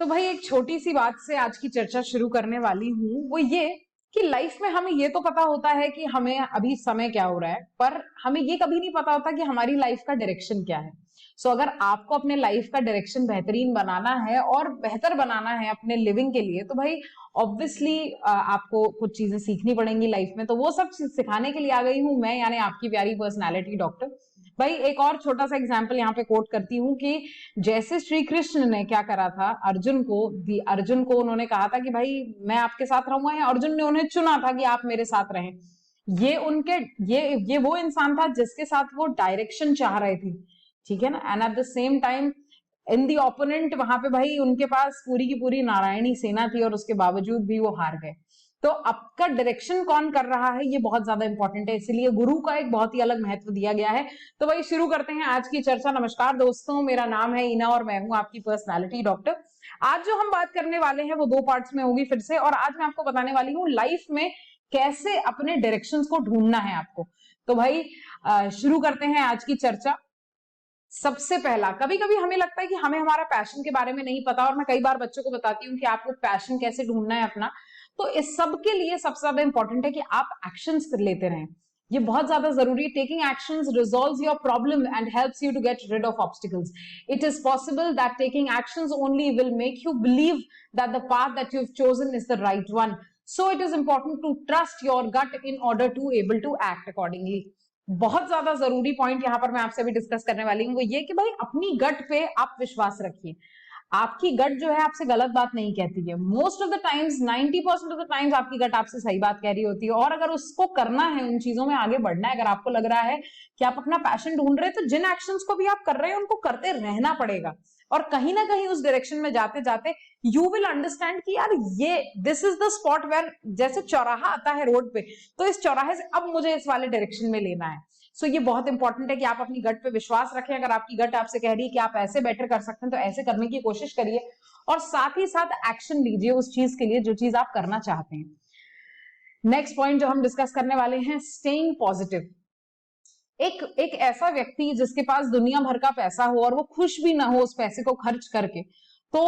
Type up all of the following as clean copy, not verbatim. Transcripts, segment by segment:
तो भाई एक छोटी सी बात से आज की चर्चा शुरू करने वाली हूँ, वो ये कि लाइफ में हमें ये तो पता होता है कि हमें अभी समय क्या हो रहा है, पर हमें ये कभी नहीं पता होता कि हमारी लाइफ का डायरेक्शन क्या है। सो अगर आपको अपने लाइफ का डायरेक्शन बेहतरीन बनाना है और बेहतर बनाना है अपने लिविंग के लिए, तो भाई ऑब्वियसली आपको कुछ चीजें सीखनी पड़ेंगी लाइफ में। तो वो सब चीज सिखाने के लिए आ गई हूँ मैं, यानी आपकी प्यारी पर्सनैलिटी डॉक्टर। भाई एक और छोटा सा एग्जाम्पल यहाँ पे कोट करती हूँ कि जैसे श्री कृष्ण ने क्या करा था अर्जुन को उन्होंने कहा था कि भाई मैं आपके साथ रहूंगा, या अर्जुन ने उन्हें चुना था कि आप मेरे साथ रहें। ये उनके ये वो इंसान था जिसके साथ वो डायरेक्शन चाह रहे थे, ठीक है ना। And at the same time in the opponent वहां पे भाई उनके पास पूरी की पूरी नारायणी सेना थी और उसके बावजूद भी वो हार गए। तो आपका डायरेक्शन कौन कर रहा है ये बहुत ज्यादा इंपॉर्टेंट है, इसलिए गुरु का एक बहुत ही अलग महत्व दिया गया है। तो भाई शुरू करते हैं आज की चर्चा। नमस्कार दोस्तों, मेरा नाम है ईना और मैं हूं आपकी पर्सनालिटी डॉक्टर। आज जो हम बात करने वाले हैं वो दो पार्ट्स में होगी फिर से, और आज मैं आपको बताने वाली हूँ लाइफ में कैसे अपने डायरेक्शंस को ढूंढना है आपको। तो भाई शुरू करते हैं आज की चर्चा। सबसे पहला, कभी कभी हमें लगता है कि हमें हमारा पैशन के बारे में नहीं पता, और मैं कई बार बच्चों को बताती हूँ कि आपको पैशन कैसे ढूंढना है अपना। तो इस सब के लिए सबसे ज्यादा इंपॉर्टेंट है कि आप एक्शंस लेते रहें। ये बहुत ज्यादा जरूरी है। Taking actions resolves your problem and helps you to get rid of obstacles. It is possible that taking actions only will make you believe that the path that you have chosen is the right one. So it is important to trust your gut in order to able to act accordingly. बहुत ज्यादा जरूरी point यहाँ पर मैं आपसे भी discuss करने वाली हूँ, वो ये कि भाई अपनी गट पे आप विश्वास रखिए। आपकी गट जो है आपसे गलत बात नहीं कहती है। Most of the times 90% of the times आपकी गट आपसे सही बात कह रही होती है। और अगर उसको करना है, उन चीजों में आगे बढ़ना है, अगर आपको लग रहा है कि आप अपना पैशन ढूंढ रहे हैं, तो जिन एक्शंस को भी आप कर रहे हैं उनको करते रहना पड़ेगा। और कहीं ना कहीं उस डायरेक्शन में जाते जाते यू विल अंडरस्टैंड कि यार ये this is the spot where, जैसे चौराहा आता है रोड पे, तो इस चौराहे से अब मुझे इस वाले डायरेक्शन में लेना है। सो ये बहुत इंपॉर्टेंट है कि आप अपनी गट पे विश्वास रखें। अगर आपकी गट आपसे कह रही है कि आप ऐसे बेटर कर सकते हैं, तो ऐसे करने की कोशिश करिए, और साथ ही साथ एक्शन लीजिए उस चीज के लिए जो चीज आप करना चाहते हैं। नेक्स्ट पॉइंट जो हम डिस्कस करने वाले हैं, स्टेइंग पॉजिटिव। एक ऐसा व्यक्ति जिसके पास दुनिया भर का पैसा हो और वो खुश भी ना हो उस पैसे को खर्च करके, तो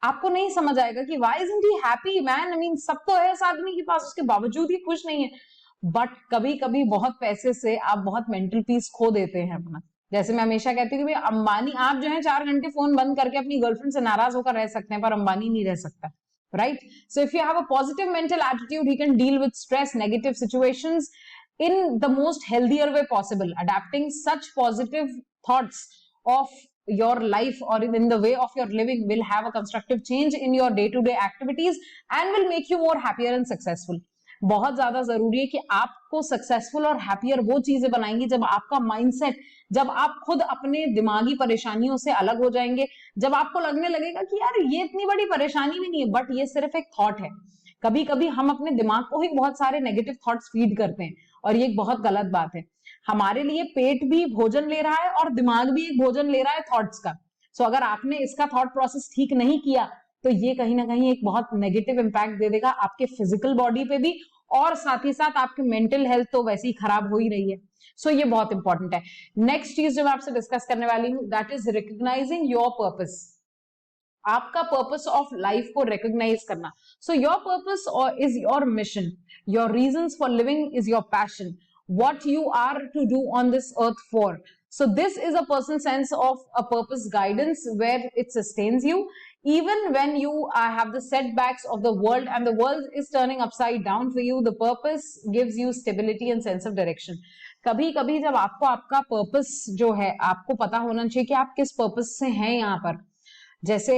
आपको नहीं समझ आएगा कि why isn't he happy man. I mean सब तो है इस आदमी के पास, उसके बावजूद ही खुश नहीं है। बट कभी कभी बहुत पैसे से आप बहुत मेंटल पीस खो देते हैं अपना। जैसे मैं हमेशा कहती हूँ कि भाई अंबानी, आप जो है 4 घंटे फोन बंद करके अपनी गर्लफ्रेंड से नाराज होकर रह सकते हैं, पर अंबानी नहीं रह सकता, right. So if you have a positive mental attitude, he can deal with stress, negative situations in the most healthier way possible. Adapting such positive thoughts of your life or in the way of your living will have a constructive change in your day-to-day activities and will make you more happier and successful. बहुत ज्यादा जरूरी है कि आपको successful और happier वो चीजें बनाएंगी जब आपका माइंडसेट, जब आप खुद अपने दिमागी परेशानियों से अलग हो जाएंगे, जब आपको लगने लगेगा कि यार ये इतनी बड़ी परेशानी भी नहीं है, बट ये सिर्फ एक थॉट है। कभी कभी हम अपने दिमाग को ही बहुत सारे नेगेटिव थॉट्स फीड करते हैं, और ये एक बहुत गलत बात है। हमारे लिए पेट भी भोजन ले रहा है और दिमाग भी एक भोजन ले रहा है थॉट्स का। सो अगर आपने इसका थॉट प्रोसेस ठीक नहीं किया, तो ये कहीं ना कहीं एक बहुत नेगेटिव इंपैक्ट दे देगा आपके फिजिकल बॉडी पे भी, और साथ ही साथ आपकी मेंटल हेल्थ तो वैसे ही खराब हो ही रही है। सो ये बहुत इंपॉर्टेंट है। नेक्स्ट चीज जो मैं आपसे डिस्कस करने वाली हूँ, that is recognising your purpose. आपका पर्पस ऑफ लाइफ को रिकॉग्नाइज करना। So your purpose is your mission, your reasons for living is your passion, what you are to do on this earth for. So this is a personal sense of a purpose guidance where it sustains you even when you have the setbacks of the world and the world is turning upside down for you. The purpose gives you stability and sense of direction. कभी कभी जब आपको आपका purpose जो है आपको पता होना चाहिए कि आप किस पर्पस से हैं यहाँ पर। जैसे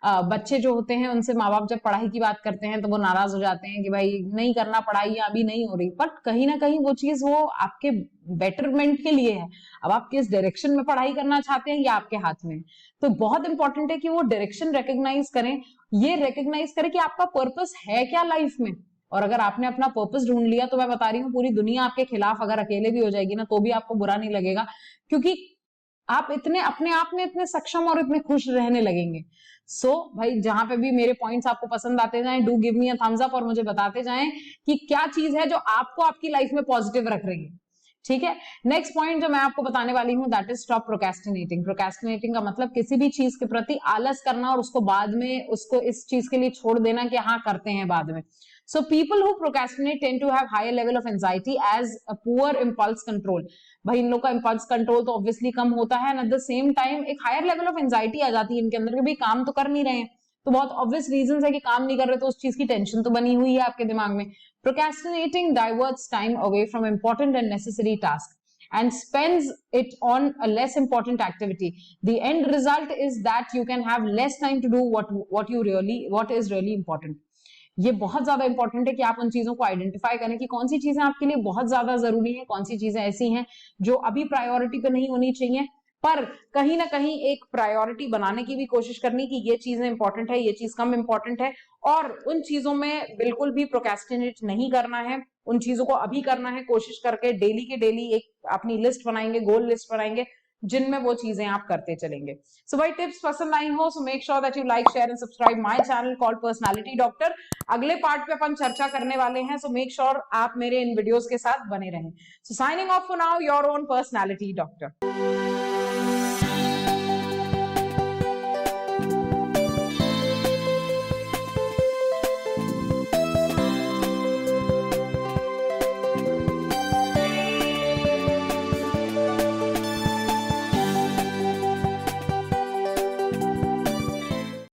बच्चे जो होते हैं उनसे माँ बाप जब पढ़ाई की बात करते हैं तो वो नाराज हो जाते हैं कि भाई नहीं करना पढ़ाई, या अभी नहीं हो रही, बट कहीं ना कहीं वो चीज वो आपके बेटरमेंट के लिए है। अब आप किस डायरेक्शन में पढ़ाई करना चाहते हैं ये आपके हाथ में है। तो बहुत इंपॉर्टेंट है कि वो डायरेक्शन रिकॉग्नाइज करें, ये रिकॉग्नाइज करें कि आपका पर्पस है क्या लाइफ में। और अगर आपने अपना पर्पस ढूंढ लिया, तो मैं बता रही हूँ पूरी दुनिया आपके खिलाफ अगर अकेले भी हो जाएगी ना, तो भी आपको बुरा नहीं लगेगा, क्योंकि आप इतने अपने आप में इतने सक्षम और इतने खुश रहने लगेंगे। सो भाई जहां पे भी मेरे पॉइंट्स आपको पसंद आते जाएं, do give me a thumbs up और मुझे बताते जाएं कि क्या चीज है जो आपको आपकी लाइफ में पॉजिटिव रख रही है। ठीक है। नेक्स्ट पॉइंट जो मैं आपको बताने वाली हूँ that is stop procrastinating. Procrastinating का मतलब किसी भी चीज के प्रति आलस करना और उसको बाद में उसको इस चीज के लिए छोड़ देना कि हाँ करते हैं बाद में। So people who procrastinate tend to have higher level of anxiety as a poor impulse control। भाई इन लोग का impulse control तो obviously कम होता है and at the same time एक higher level of anxiety आ जाती है इनके अंदर कि भाई काम तो कर नहीं रहे हैं, तो बहुत obvious reasons है कि काम नहीं कर रहे तो उस चीज की टेंशन तो बनी हुई है आपके दिमाग में। Procrastinating diverts time away from important and necessary tasks and spends it on a less important activity. The end result is that you can have less time to do what is really important। ये बहुत ज्यादा important है कि आप उन चीजों को identify करें कि कौन सी चीजें आपके लिए बहुत ज्यादा जरूरी है, कौन सी चीजें ऐसी हैं जो अभी प्रायोरिटी पे नहीं होनी चाहिए, पर कहीं ना कहीं एक प्रायोरिटी बनाने की भी कोशिश करनी कि ये चीजें इंपॉर्टेंट है, ये चीज कम इंपॉर्टेंट है, और उन चीजों में बिल्कुल भी प्रोक्रेस्टिनेट नहीं करना है, उन चीजों को अभी करना है। कोशिश करके डेली के डेली एक अपनी लिस्ट बनाएंगे, गोल लिस्ट बनाएंगे जिनमें वो चीजें आप करते चलेंगे। सो भाई टिप्स पसंद आई हो so make sure that you like share and subscribe my channel called personality doctor. अगले पार्ट पे अपन चर्चा करने वाले हैं, सो मेक श्योर आप मेरे इन वीडियोस के साथ बने रहें। So signing off for now, your own personality doctor.